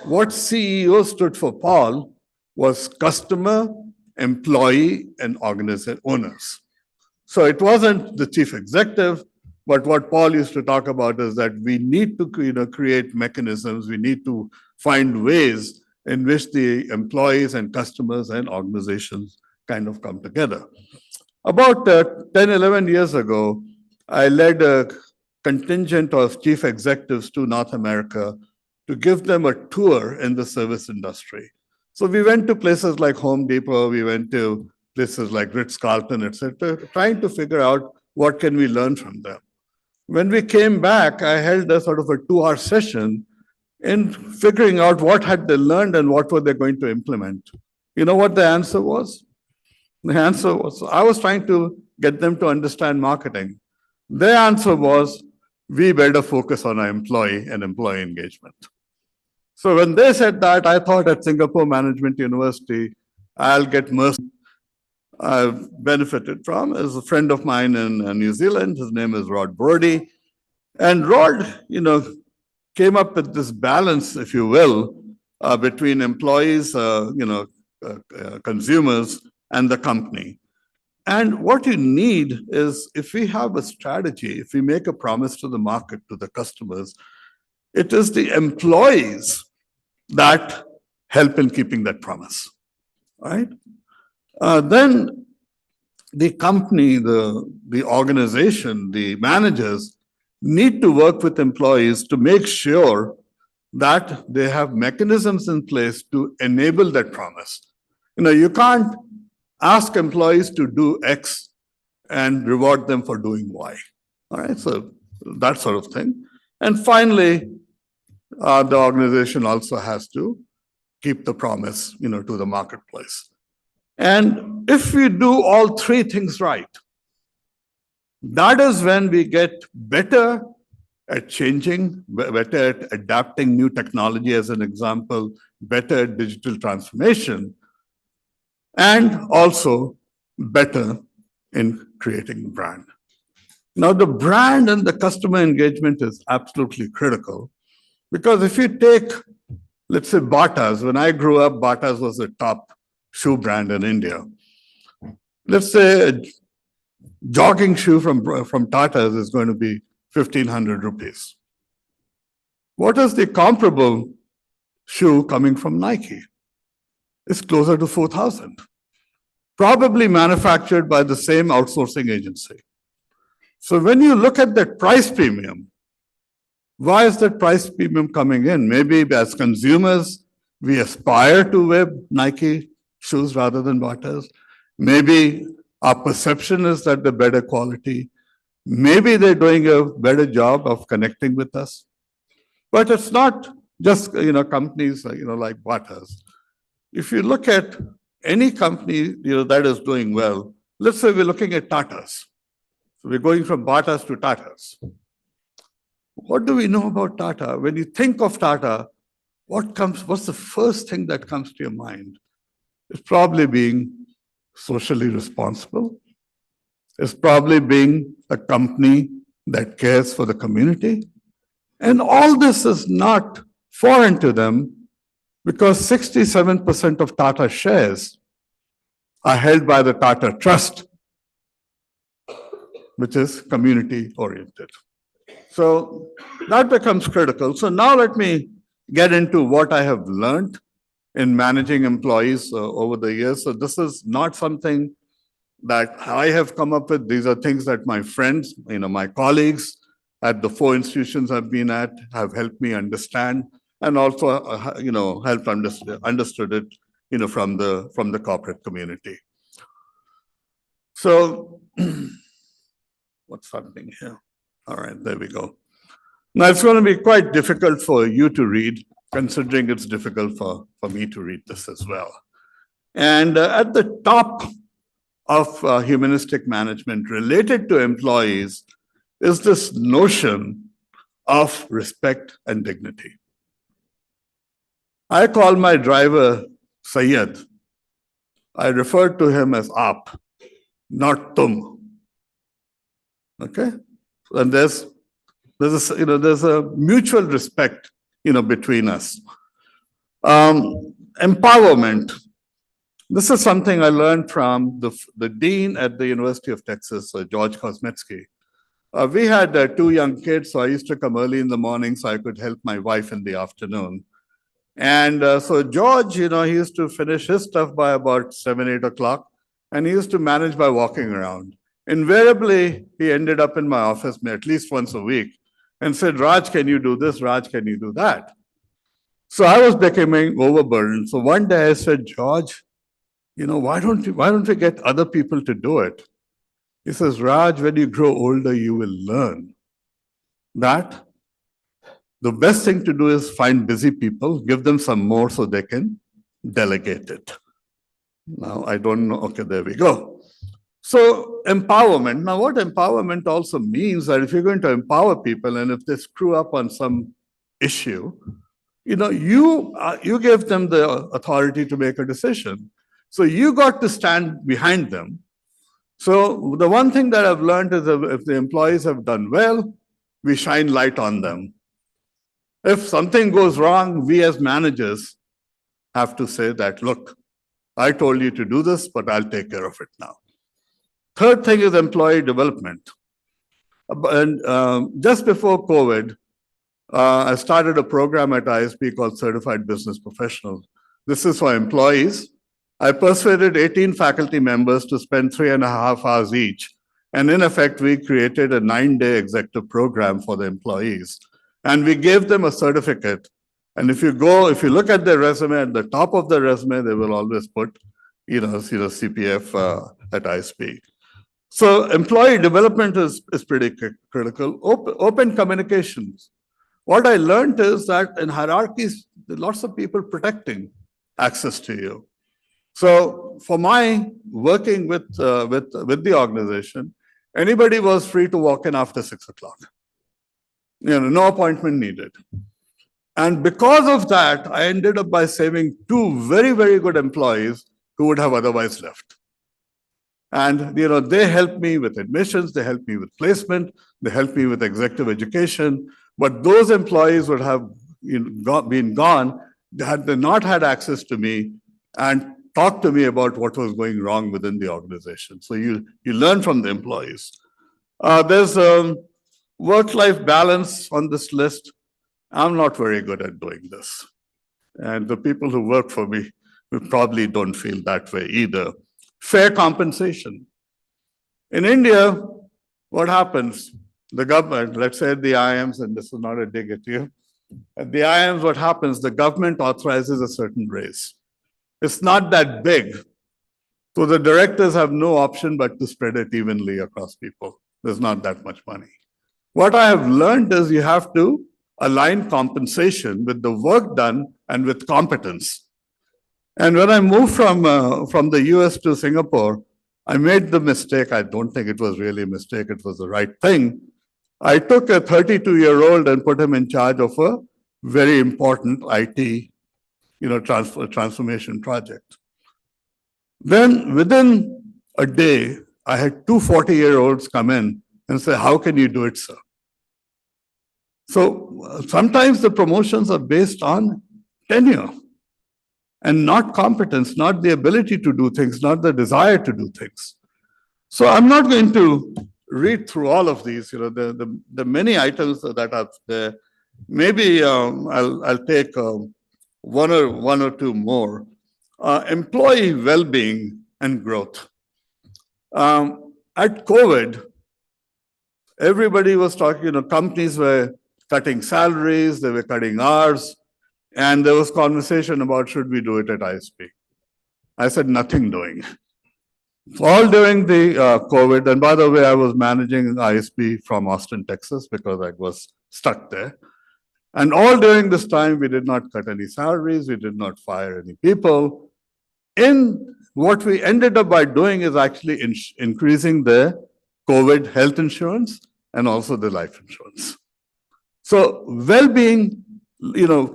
What CEO stood for Paul was customer, employee, and organization owners. So it wasn't the chief executive, but what Paul used to talk about is that we need to create mechanisms, we need to find ways in which the employees and customers and organizations kind of come together. About 10, 11 years ago, I led a contingent of chief executives to North America to give them a tour in the service industry. So we went to places like Home Depot, we went to places like Ritz-Carlton, etc., trying to figure out what can we learn from them. When we came back, I held a sort of a 2-hour session in figuring out what had they learned and what were they going to implement. You know what the answer was? The answer was, I was trying to get them to understand marketing. Their answer was, we better focus on our employee and employee engagement. So when they said that, I thought at Singapore Management University, I'll get mercy. I've benefited from is a friend of mine in New Zealand. His name is Rod Brody. And Rod, came up with this balance, if you will, between employees, consumers, and the company. And what you need is, if we have a strategy, if we make a promise to the market, to the customers, it is the employees that help in keeping that promise, right? Then the company, the organization, the managers need to work with employees to make sure that they have mechanisms in place to enable that promise. You can't ask employees to do X and reward them for doing Y. All right, so that sort of thing. And finally, the organization also has to keep the promise, to the marketplace. And if we do all three things right, that is when we get better at changing, better at adapting new technology, as an example, better at digital transformation, and also better in creating brand. Now, the brand and the customer engagement is absolutely critical, because if you take, let's say, Bata's, when I grew up, Bata's was the top shoe brand in India. Let's say a jogging shoe from Tata's is going to be 1,500 rupees. What is the comparable shoe coming from Nike? It's closer to 4,000. Probably manufactured by the same outsourcing agency. So when you look at that price premium, why is that price premium coming in? Maybe as consumers, we aspire to wear Nike shoes rather than Bata's. Maybe our perception is that they're better quality. Maybe they're doing a better job of connecting with us. But it's not just companies like Bata's. If you look at any company that is doing well, let's say we're looking at Tata's. So we're going from Bata's to Tata's. What do we know about Tata? When you think of Tata, what's the first thing that comes to your mind? It's probably being socially responsible. It's probably being a company that cares for the community. And all this is not foreign to them, because 67% of Tata shares are held by the Tata Trust, which is community-oriented. So that becomes critical. So now let me get into what I have learned in managing employees over the years. So this is not something that I have come up with. These are things that my friends, my colleagues at the 4 institutions I've been at have helped me understand, and also, helped understood it, from the corporate community. So, what's happening here? All right, there we go. Now, it's going to be quite difficult for you to read, considering it's difficult for me to read this as well. And at the top of humanistic management related to employees is this notion of respect and dignity. I call my driver Sayyid. I refer to him as Aap, not Tum. Okay? And there's a mutual respect, between us. Empowerment. This is something I learned from the dean at the University of Texas, George Kosmetsky. We had 2 young kids, so I used to come early in the morning so I could help my wife in the afternoon. And so George, he used to finish his stuff by about 7, 8 o'clock. and he used to manage by walking around. Invariably, he ended up in my office at least once a week and said, Raj, can you do this? Raj, can you do that? So I was becoming overburdened. So one day I said, George, why don't we get other people to do it? He says, Raj, when you grow older, you will learn that the best thing to do is find busy people, give them some more so they can delegate it. Now, I don't know. Okay, there we go. So empowerment. Now, what empowerment also means that if you're going to empower people and if they screw up on some issue, you give them the authority to make a decision. So you got to stand behind them. So the one thing that I've learned is that if the employees have done well, we shine light on them. If something goes wrong, we as managers have to say that, look, I told you to do this, but I'll take care of it now. Third thing is employee development. And just before COVID, I started a program at ISP called Certified Business Professionals. This is for employees. I persuaded 18 faculty members to spend 3.5 hours each. And in effect, we created a 9-day executive program for the employees. And we gave them a certificate. And if you look at their resume, at the top of the resume, they will always put, CPF at ISP. So employee development is pretty critical. Open communications. What I learned is that in hierarchies, there are lots of people protecting access to you. So for my working with the organization, anybody was free to walk in after 6 o'clock. No appointment needed. And because of that, I ended up by saving 2 very, very good employees who would have otherwise left. And they helped me with admissions, they helped me with placement, they helped me with executive education. But those employees would have been gone had they not had access to me and talked to me about what was going wrong within the organization. So you learn from the employees. There's work-life balance on this list. I'm not very good at doing this. And the people who work for me probably don't feel that way either. Fair compensation. In India, what happens? The government, let's say the IIMs, and this is not a dig at you, at the IIMs, what happens? The government authorizes a certain raise. It's not that big. So the directors have no option but to spread it evenly across people. There's not that much money. What I have learned is you have to align compensation with the work done and with competence. And when I moved from the US to Singapore, I made the mistake. I don't think it was really a mistake. It was the right thing. I took a 32-year-old and put him in charge of a very important IT, transformation project. Then within a day, I had 2 40-year-olds come in and say, how can you do it, sir? So sometimes the promotions are based on tenure and not competence, not the ability to do things, not the desire to do things. So I'm not going to read through all of these. The many items that are there. Maybe I'll take one or two more. Employee well-being and growth. At COVID, everybody was talking. Companies were cutting salaries, they were cutting hours, and there was conversation about should we do it at ISP. I said nothing doing. All during the COVID, and by the way, I was managing ISP from Austin, Texas, because I was stuck there. And all during this time, we did not cut any salaries, we did not fire any people. In what we ended up by doing is actually increasing the COVID health insurance and also the life insurance. So well-being,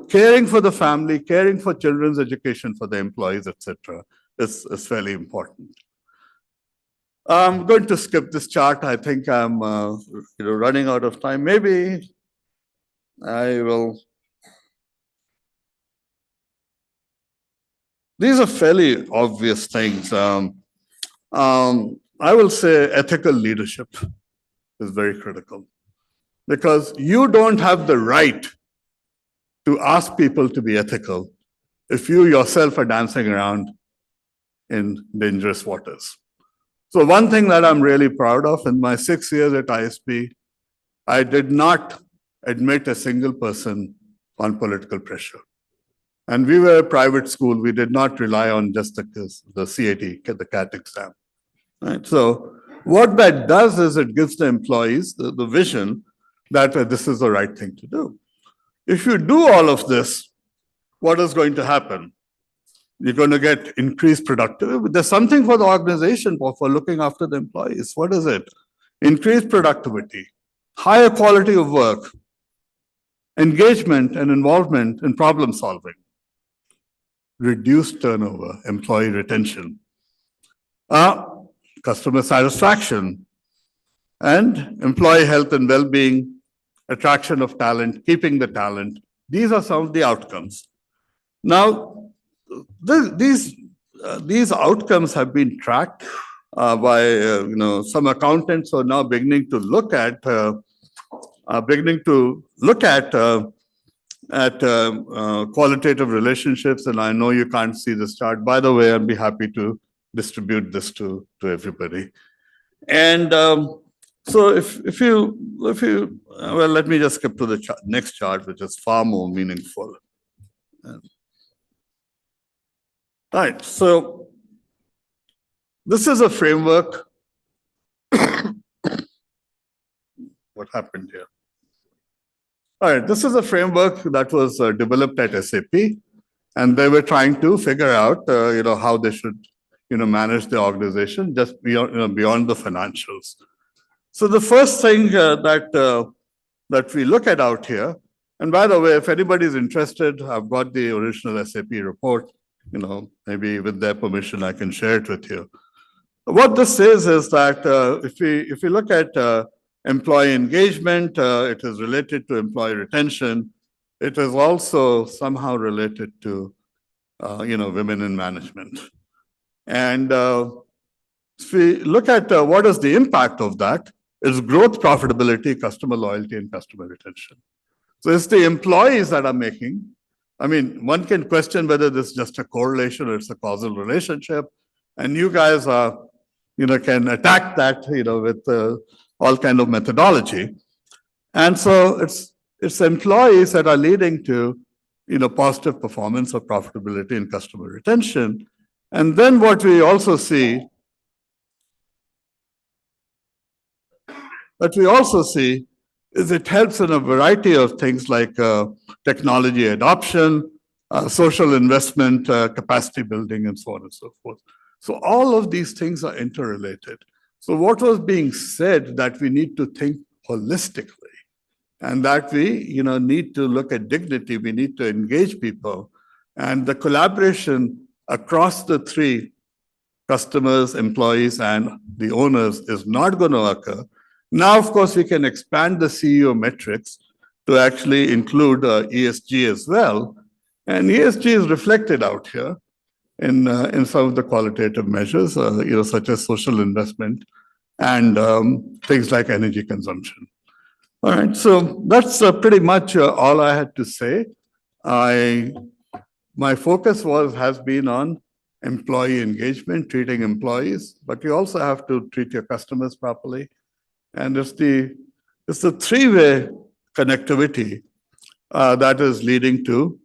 caring for the family, caring for children's education for the employees, etc., is fairly important. I'm going to skip this chart. I think I'm running out of time. Maybe I will. These are fairly obvious things. I will say ethical leadership is very critical, because you don't have the right to ask people to be ethical if you yourself are dancing around in dangerous waters. So one thing that I'm really proud of in my 6 years at ISB, I did not admit a single person on political pressure. And we were a private school. We did not rely on just the CAT, the CAT exam. Right? So what that does is it gives the employees the vision that this is the right thing to do. If you do all of this, what is going to happen? You're going to get increased productivity. There's something for the organization for looking after the employees. What is it? Increased productivity, higher quality of work, engagement and involvement in problem solving, reduced turnover, employee retention, customer satisfaction, and employee health and well-being, attraction of talent, keeping the talent. These are some of the outcomes. Now, these outcomes have been tracked by some accountants are now beginning to look at qualitative relationships, and I know you can't see this chart. By the way, I'd be happy to distribute this to everybody. And so if you well, let me just skip to the next chart, which is far more meaningful. Right, so this is a framework. What happened here? All right, this is a framework that was developed at SAP, and they were trying to figure out, how they should, manage the organization just beyond the financials. So the first thing that we look at out here, and by the way, if anybody's interested, I've got the original SAP report. Maybe with their permission, I can share it with you. What this says is that if we look at employee engagement, it is related to employee retention. It is also somehow related to, women in management. And if we look at what is the impact of that, it's growth, profitability, customer loyalty, and customer retention. So it's the employees that are making. I mean, one can question whether this is just a correlation or it's a causal relationship. And you guys are, can attack that, with all kind of methodology. And so it's employees that are leading to, positive performance of profitability and customer retention. And then what we also see, is it helps in a variety of things like technology adoption, social investment, capacity building, and so on and so forth. So all of these things are interrelated. So what was being said that we need to think holistically, and that we need to look at dignity, we need to engage people, and the collaboration across the three, customers, employees, and the owners, is not going to occur. Now, of course, we can expand the CEO metrics to actually include ESG as well. And ESG is reflected out here in some of the qualitative measures, such as social investment and things like energy consumption. All right, so that's pretty much all I had to say. My focus has been on employee engagement, treating employees, but you also have to treat your customers properly. And it's the three-way connectivity that is leading to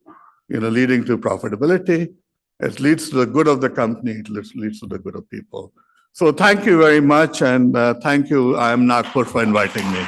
profitability. It leads to the good of the company. It leads to the good of people. So thank you very much, and thank you, IIM Nagpur, for inviting me.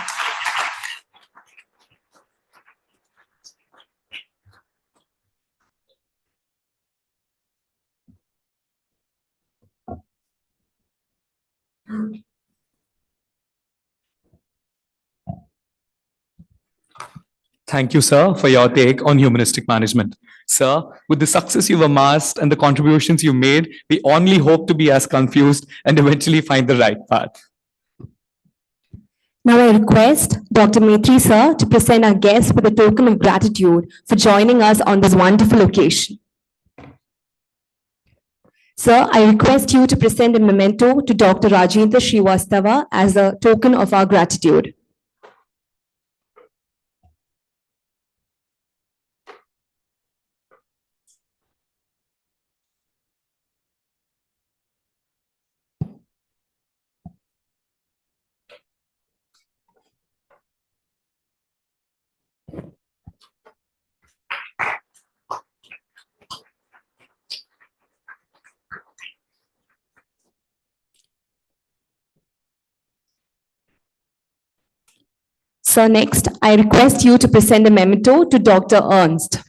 Thank you, sir, for your take on humanistic management. Sir, with the success you've amassed and the contributions you made, we only hope to be as confused and eventually find the right path. Now I request Dr. Maitri sir to present our guest with a token of gratitude for joining us on this wonderful occasion. Sir, I request you to present a memento to Dr. Rajendra Srivastava as a token of our gratitude. So next, I request you to present a memento to Dr. Ernst.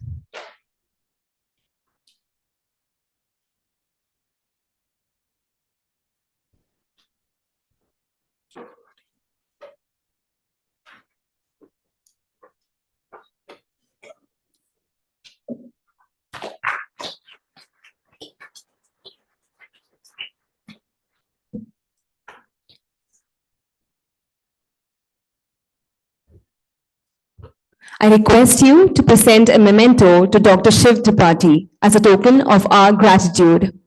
I request you to present a memento to Dr. Shiv Tripathi as a token of our gratitude.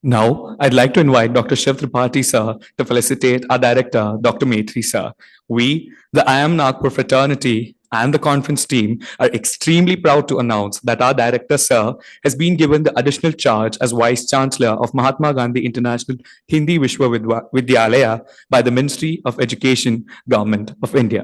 Now, I'd like to invite Dr. Shiv Tripathi sir to felicitate our director, Dr. Maitri sir. We, the IIM Nagpur fraternity and the conference team are extremely proud to announce that our director sir has been given the additional charge as Vice Chancellor of Mahatma Gandhi International Hindi Vishwavidyalaya by the Ministry of Education, Government of India.